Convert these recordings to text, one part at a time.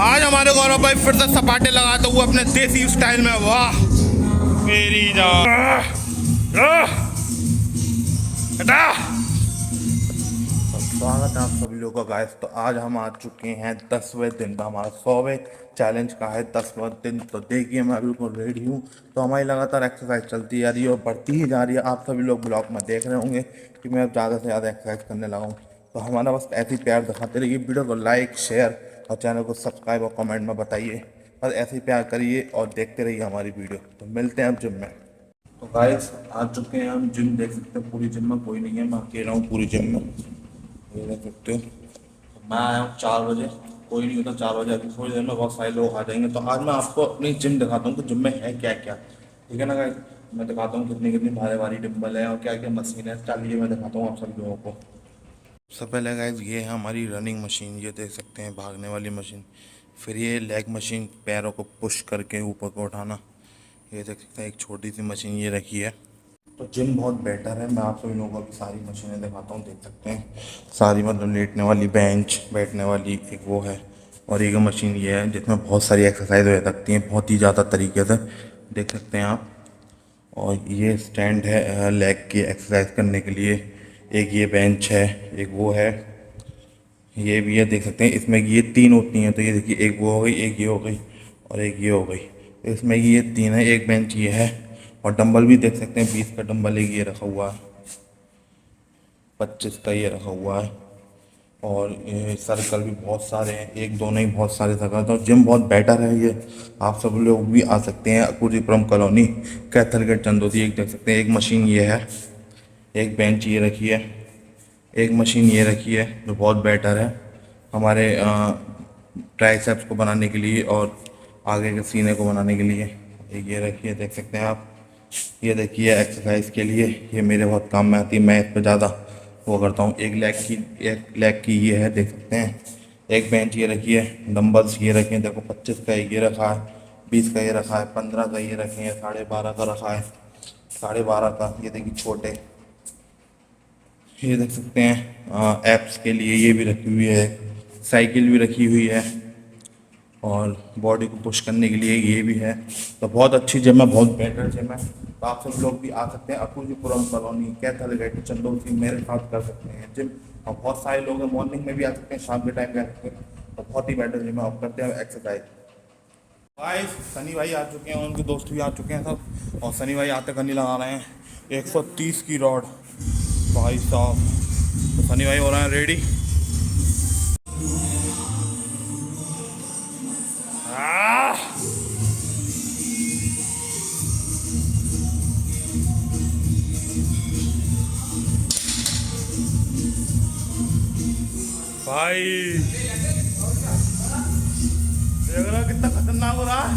आज हमारे गौरव भाई फिर से सपाटे लगाते हुए अपने देसी स्टाइल में। वाह मेरी जान। स्वागत है आप सभी लोगों का गाइस। तो आज हम आ चुके हैं 10वें दिन का, हमारा 100वें चैलेंज का है 10वां दिन। तो देखिए मैं बिल्कुल रेडी हूँ। तो हमारी लगातार एक्सरसाइज चलती जा रही है और बढ़ती ही जा रही है। आप सभी लोग ब्लॉग में देख रहे होंगे कि मैं अब ज़्यादा से ज़्यादा एक्सरसाइज करने लगा हूँ। तो हमारा बस ऐसे ही प्यार दिखाते रहिए। वीडियो को लाइक शेयर और चैनल को सब्सक्राइब और कमेंट में बताइए। बस ऐसे ही प्यार करिए और देखते रहिए हमारी वीडियो। तो मिलते हैं अब जिम में। तो गाइस आ चुके हैं हम जिम। देख सकते हैं पूरी जिम में कोई नहीं है, मैं अकेला हूँ पूरी जिम में। ये देख सकते हो। मैं आया हूँ 4 बजे, कोई नहीं होता 4 बजे। अभी थोड़ी देर में बहुत सारे लोग आ जाएंगे। तो आज मैं आपको अपनी जिम दिखाता हूँ कि जिम में है क्या क्या। ठीक है ना गाइस, मैं दिखाता हूँ कितनी कितनी भारी भारी डंबल है और क्या क्या मशीन है। चलिए मैं दिखाता हूँ आप सभी लोगों को। सबसे पहले गाइस ये है हमारी रनिंग मशीन, ये देख सकते हैं भागने वाली मशीन। फिर ये लेग मशीन, पैरों को पुश करके ऊपर को उठाना। ये देख सकते हैं एक छोटी सी मशीन ये रखी है। तो जिम बहुत बेटर है। मैं आप सभी लोगों को सारी मशीनें दिखाता हूँ। देख सकते हैं सारी, मतलब लेटने वाली, बेंच, बैठने वाली, एक वो है और एक मशीन ये है जिसमें बहुत सारी एक्सरसाइज हो सकती हैं बहुत ही ज़्यादा तरीके से। देख सकते हैं आप। और ये स्टैंड है लेग की एक्सरसाइज करने के लिए। एक ये बेंच है, एक वो है, ये भी है। देख सकते हैं इसमें ये 3 होती हैं। तो ये देखिए एक वो हो गई, एक ये हो गई और एक ये हो गई। तो इसमें ये 3 है। एक बेंच ये है और डंबल भी देख सकते हैं 20 का डंबल एक ये रखा हुआ है, 25 का ये रखा हुआ है। और ये सर्कल भी बहुत सारे हैं, एक दो नहीं बहुत सारे सर्कल। तो जिम बहुत बेटर है ये। आप सब लोग भी आ सकते हैं। अकूरीपुरम कॉलोनी, कैथल गेट, चंदौती। एक देख सकते हैं एक मशीन ये है, एक बेंच ये रखी है, एक मशीन ये रखी है जो बहुत बेटर है हमारे ट्राइसेप्स को बनाने के लिए और आगे के सीने को बनाने के लिए। एक ये रखी है, देख सकते हैं आप। ये देखिए एक्सरसाइज के लिए ये मेरे बहुत काम में आती है, मैं इस पर ज़्यादा वो करता हूँ। एक लेग की ये है, देख सकते हैं। एक बेंच ये रखी है, डंबल्स ये रखे हैं। देखो 25 का ये रखा है, 20 का ये रखा है, 15 का ये रखे हैं, 12.5 का रखा है, 12.5 का। ये देखिए छोटे, ये देख सकते हैं एप्स के लिए ये भी रखी हुई है, साइकिल भी रखी हुई है और बॉडी को पुश करने के लिए ये भी है। तो बहुत अच्छी जिम है, बहुत बेटर जिम है। तो आप सब लोग भी आ सकते हैं। अकूरीपुरम कॉलोनी, कैथल गेट, चंदौती, मेरे साथ कर सकते हैं जिम। और बहुत सारे लोग हैं मॉर्निंग में भी आ सकते हैं, शाम के टाइम भी आ सकते हैं। तो बहुत ही बेटर जिम है, आप करते हैं एक्सरसाइज। भाई सनी भाई आ चुके हैं, उनके दोस्त भी आ चुके हैं सब। और सनी भाई आते करनी लगा रहे हैं 130 की रॉड भाई साहब। तो सनी भाई हो रहे हैं रेडी। भाई देख रहा कितना खतरनाक हो रहा है,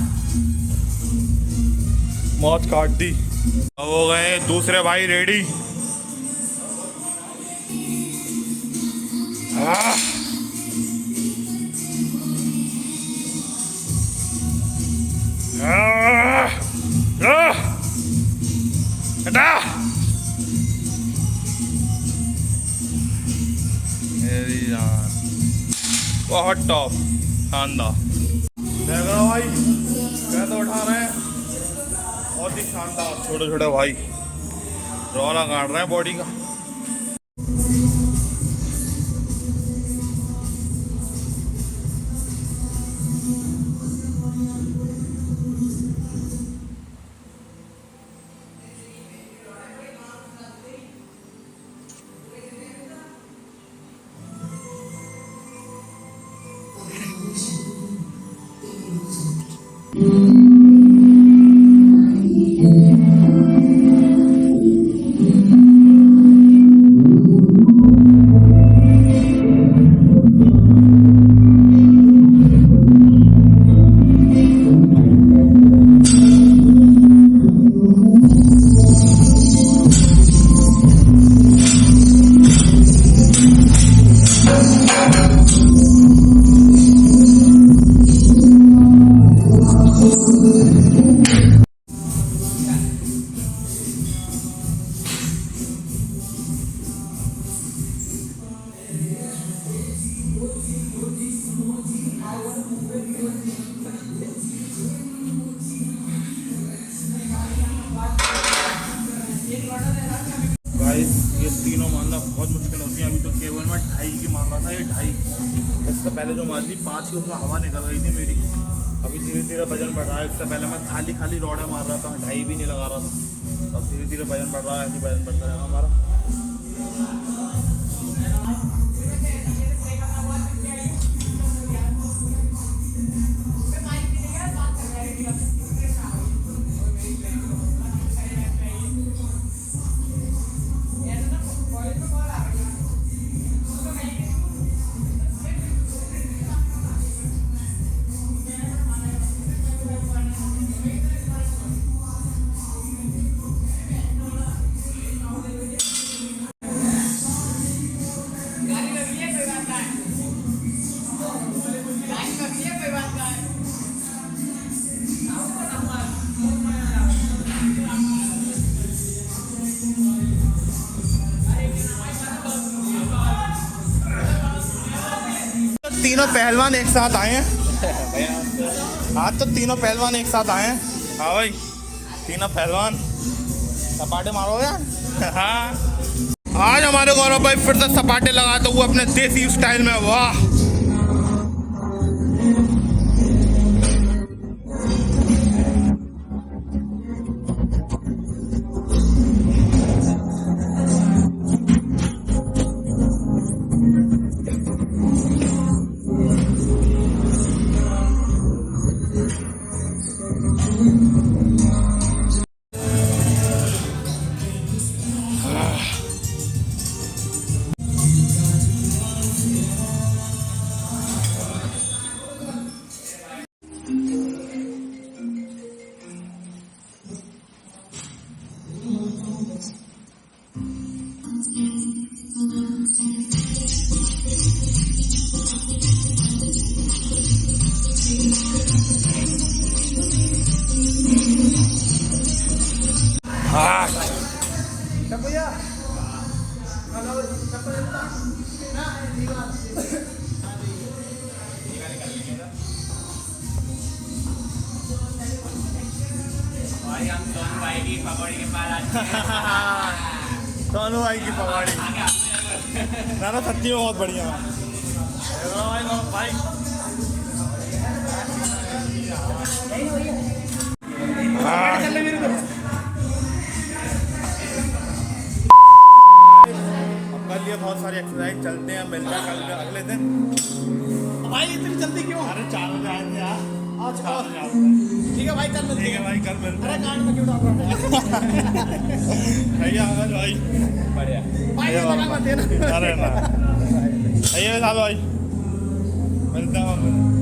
मौत काट दी। अब हो गए दूसरे भाई रेडी। मेरी जान बहुत टॉप, शानदार। देख रहा भाई कैसे उठा रहे हैं, बहुत ही शानदार। छोटे छोटे भाई रौला काट रहे हैं बॉडी का। गाइस ये तीनों मारना बहुत मुश्किल होती है। अभी तो केवल मैं 2.5 की मार रहा था, ये 2.5। इससे पहले जो मार ली 5 की, उसमें हवा निकल गई थी मेरी। अभी धीरे धीरे वजन बढ़ रहा है। इससे पहले मैं खाली खाली रॉडें मार रहा था, 2.5 भी नहीं लगा रहा था। अब धीरे धीरे वजन बढ़ रहा है, ऐसे वजन बढ़ता रहेगा हमारा। तीनों पहलवान एक साथ आए हैं आज। तो तीनों पहलवान एक साथ आए हैं। हाँ भाई, तीनों पहलवान सपाटे मारोगे। हाँ, आज हमारे गौरव भाई फिर से सपाटे लगाते हुए अपने देसी स्टाइल में। वाह, सोनू भाई की पकौड़ी ना ना सच्ची में बहुत बढ़िया भाई। अब कर लिए बहुत सारी एक्सरसाइज, चलते हैं, मिलते हैं कल अगले दिन। भाई इतनी जल्दी क्यों? अरे 4 बजे आए थे यार। अच्छा ठीक है भाई, कल मिलते हैं। भाई कल मिलते अरे कान में क्यों डाल रहा है? भैया भाई बढ़िया भाई, ये लगा मत देना। अरे ना भाई, मिलते हैं।